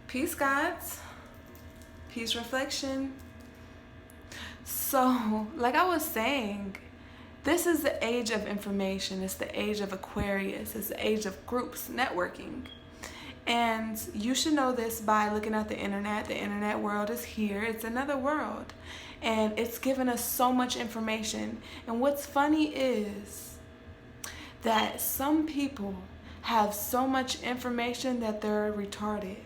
Peace, gods. Peace, reflection. So, like I was saying, this is the age of information. It's the age of Aquarius. It's the age of groups, networking. And you should know this by looking at the internet. The internet world is here. It's another world. And it's given us so much information. And what's funny is that some people have so much information that they're retarded.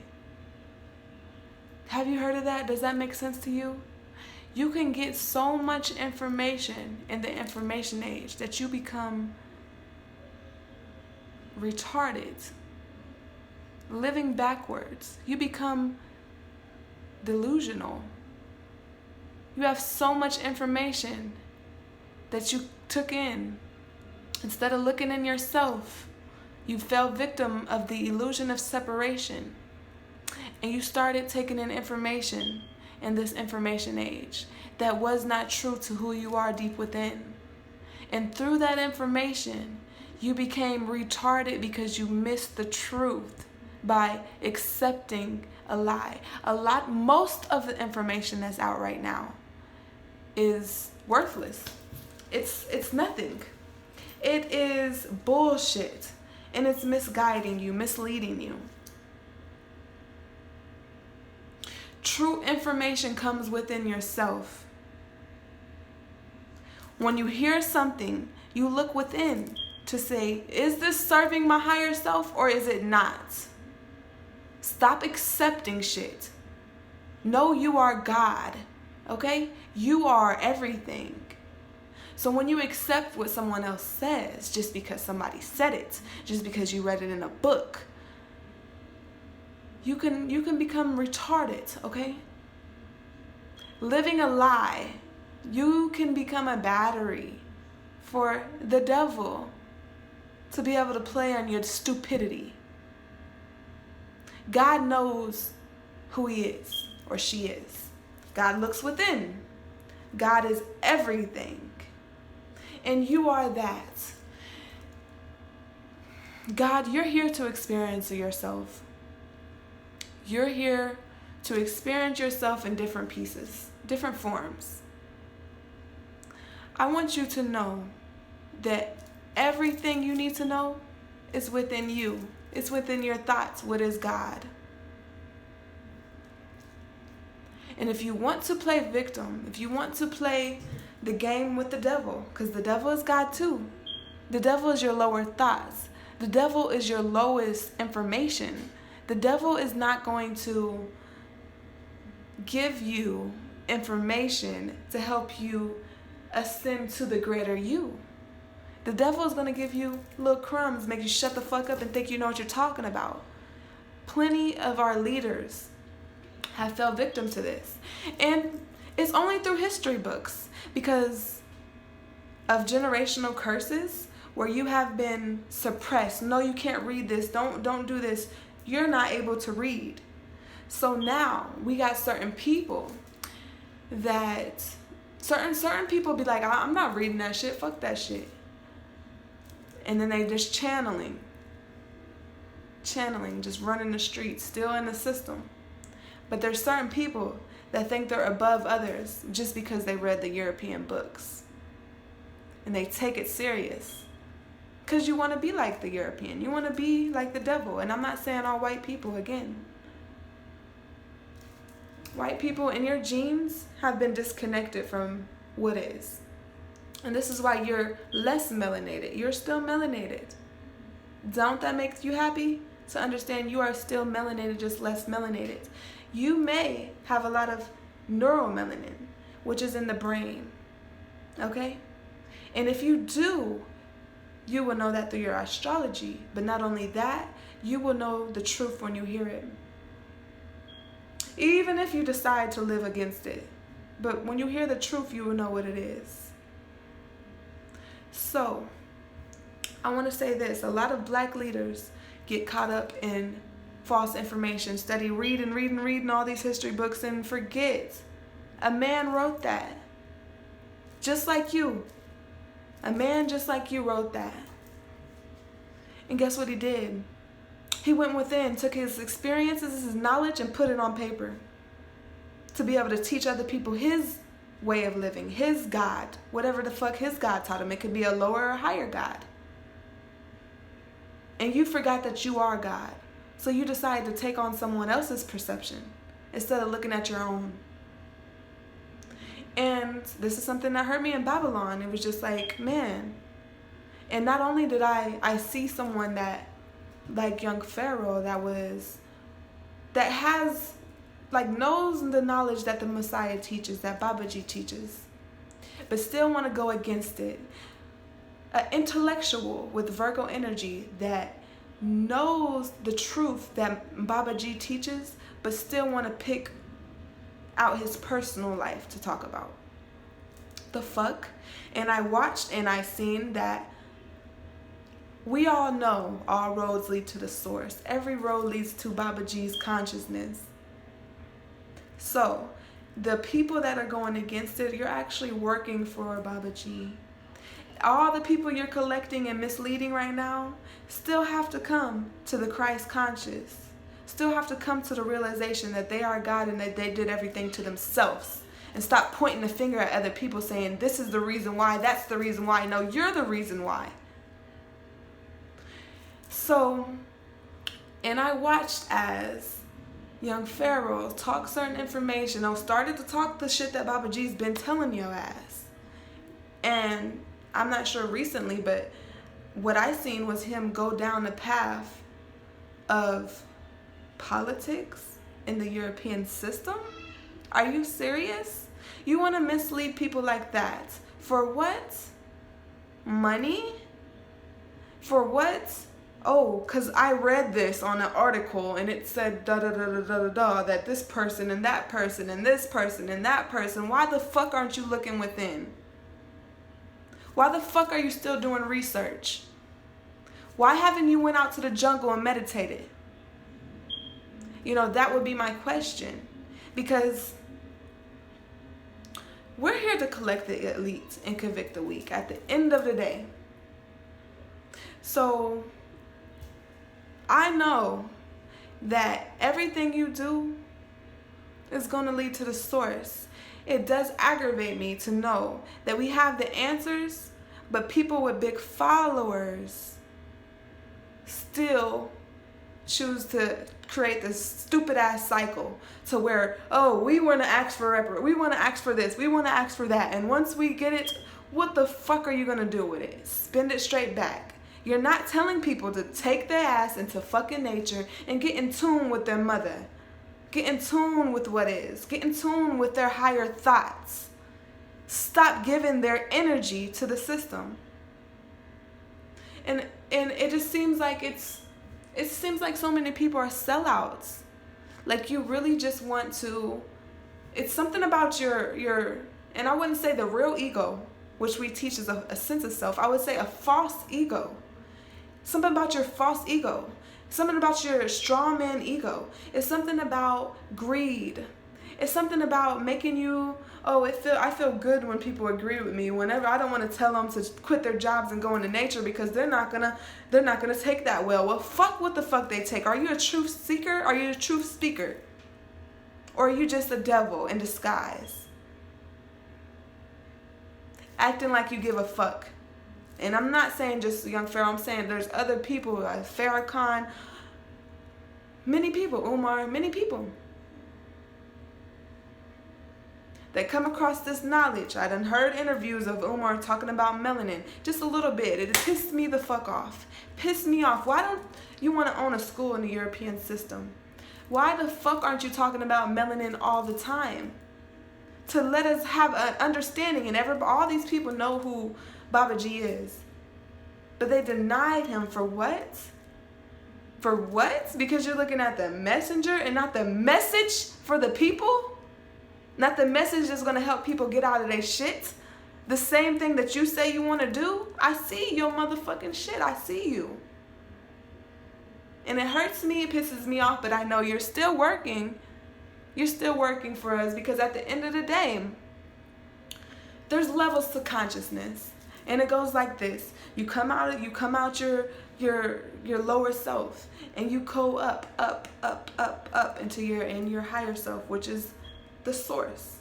Have you heard of that? Does that make sense to you? You can get so much information in the information age that you become retarded, living backwards. You become delusional. You have so much information that you took in. Instead of looking in yourself, you fell victim of the illusion of separation. And you started taking in information in this information age that was not true to who you are deep within. And through that information, you became retarded because you missed the truth by accepting a lie. Most of the information that's out right now is worthless. It's nothing. It is bullshit. And it's misguiding you, misleading you. True information comes within yourself. When you hear something, you look within to say, is this serving my higher self or is it not? Stop accepting shit. Know you are God, okay? You are everything. So when you accept what someone else says, just because somebody said it, just because you read it in a book, you can become retarded, okay? Living a lie, you can become a battery for the devil to be able to play on your stupidity. God knows who he is or she is. God looks within. God is everything. And you are that. God, you're here to experience yourself. You're here to experience yourself in different pieces, different forms. I want you to know that everything you need to know is within you. It's within your thoughts. What is God? And if you want to play victim, if you want to play the game with the devil, because the devil is God too. The devil is your lower thoughts. The devil is your lowest information. The devil is not going to give you information to help you ascend to the greater you. The devil is going to give you little crumbs, make you shut the fuck up and think you know what you're talking about. Plenty of our leaders have fell victim to this. And it's only through history books because of generational curses where you have been suppressed. No, you can't read this. Don't do this. You're not able to read. So now we got certain people that certain people be like, I'm not reading that shit. Fuck that shit. And then they just channeling, just running the streets, still in the system. But there's certain people that think they're above others just because they read the European books. And they take it serious. Because you want to be like the European. You want to be like the devil. And I'm not saying all white people again. White people in your genes have been disconnected from what is. And this is why you're less melanated. You're still melanated. Don't that make you happy? To understand you are still melanated, just less melanated. You may have a lot of neuromelanin, which is in the brain. Okay? And if you do, you will know that through your astrology. But not only that, you will know the truth when you hear it. Even if you decide to live against it. But when you hear the truth, you will know what it is. So, I want to say this. A lot of black leaders get caught up in false information. Study, reading all these history books and forget. A man wrote that. Just like you. A man just like you wrote that. And guess what he did? He went within, took his experiences, his knowledge, and put it on paper to be able to teach other people his way of living, his God, whatever the fuck his God taught him. It could be a lower or higher God. And you forgot that you are God. So you decided to take on someone else's perception instead of looking at your own. And this is something that hurt me in Babylon. It was just like, man. And not only did I see someone that, like young Pharaoh, that has, like, knows the knowledge that the Messiah teaches, that Babaji teaches, but still want to go against it. An intellectual with Virgo energy that knows the truth that Babaji teaches, but still want to pick out his personal life to talk about. The fuck? And I watched and I seen that we all know all roads lead to the source. Every road leads to Babaji's consciousness. So, the people that are going against it, you're actually working for Babaji. All the people you're collecting and misleading right now still have to come to the Christ conscious. Still have to come to the realization that they are God and that they did everything to themselves. And stop pointing the finger at other people saying, this is the reason why, that's the reason why. No, you're the reason why. So, and I watched as young Pharaoh talk certain information, or started to talk the shit that Babaji's been telling your ass. And I'm not sure recently, but what I seen was him go down the path of politics in the European system. Are you serious? You want to mislead people like that? For what? Money? For what? Oh, because I read this on an article and it said that this person and that person and this person and that person. Why the fuck aren't you looking within? Why the fuck are you still doing research? Why haven't you went out to the jungle and meditated? You know, that would be my question. Because we're here to collect the elite and convict the weak at the end of the day. So I know that everything you do is going to lead to the source. It does aggravate me to know that we have the answers, but people with big followers still choose to create this stupid ass cycle to where, oh, we want to ask for we want to ask for this, we want to ask for that, and once we get it, what the fuck are you going to do with it? Spend it straight back. You're not telling people to take their ass into fucking nature and get in tune with their mother. Get in tune with what is. Get in tune with their higher thoughts. Stop giving their energy to the system. And it just seems like it seems like so many people are sellouts. Like you really just want to, it's something about your and I wouldn't say the real ego, which we teach is a sense of self. I would say a false ego. Something about your false ego. Something about your straw man ego. It's something about greed. It's something about making you, oh, I feel good when people agree with me. Whenever I don't want to tell them to quit their jobs and go into nature because they're not gonna take that well. Well, fuck what the fuck they take. Are you a truth seeker? Are you a truth speaker? Or are you just a devil in disguise? Acting like you give a fuck. And I'm not saying just young Pharaoh, I'm saying there's other people, Farrakhan, many people, Umar, many people that come across this knowledge. I done heard interviews of Umar talking about melanin, just a little bit. It pissed me the fuck off. Pissed me off. Why don't you want to own a school in the European system? Why the fuck aren't you talking about melanin all the time? To let us have an understanding, and all these people know who Babaji is. But they denied him for what? For what? Because you're looking at the messenger and not the message for the people? Not the message that's going to help people get out of their shit? The same thing that you say you want to do? I see your motherfucking shit. I see you. And it hurts me, it pisses me off, but I know you're still working. You're still working for us because at the end of the day, there's levels to consciousness. And it goes like this. You come out your lower self, and you go up, up, up, up, up into your higher self, which is the source.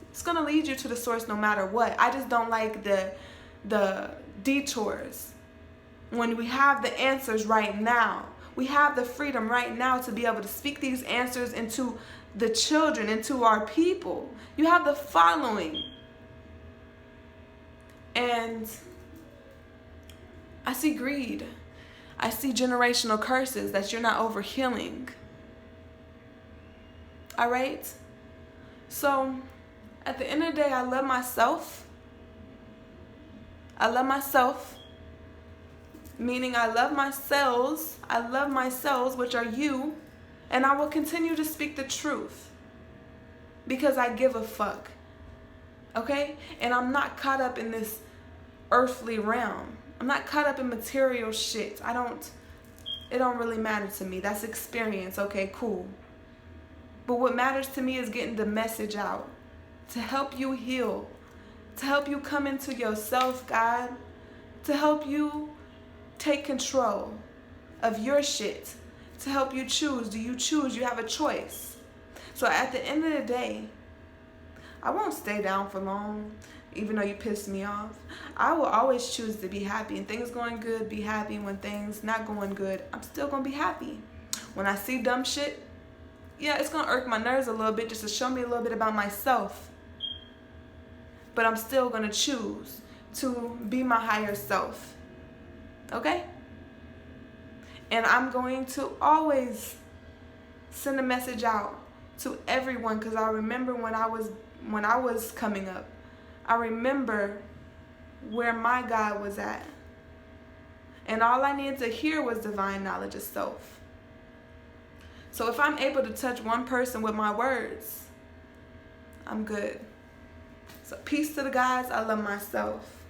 It's going to lead you to the source no matter what. I just don't like the detours. When we have the answers right now, we have the freedom right now to be able to speak these answers into the children, into our people. You have the following. And I see greed. I see generational curses that you're not over healing. All right? So, at the end of the day, I love myself. I love myself. Meaning I love my cells. I love my cells, which are you. And I will continue to speak the truth. Because I give a fuck. Okay? And I'm not caught up in this earthly realm. I'm not caught up in material shit. It don't really matter to me. That's experience. Okay, cool. But what matters to me is getting the message out. To help you heal. To help you come into yourself, God. To help you take control of your shit. To help you choose. Do you choose? You have a choice. So at the end of the day, I won't stay down for long, even though you pissed me off. I will always choose to be happy. And things going good, be happy. When things not going good, I'm still going to be happy. When I see dumb shit, yeah, it's going to irk my nerves a little bit just to show me a little bit about myself. But I'm still going to choose to be my higher self. Okay? And I'm going to always send a message out to everyone, because I remember when I was coming up. I remember where my God was at. And all I needed to hear was divine knowledge of self. So if I'm able to touch one person with my words, I'm good. So peace to the guys. I love myself.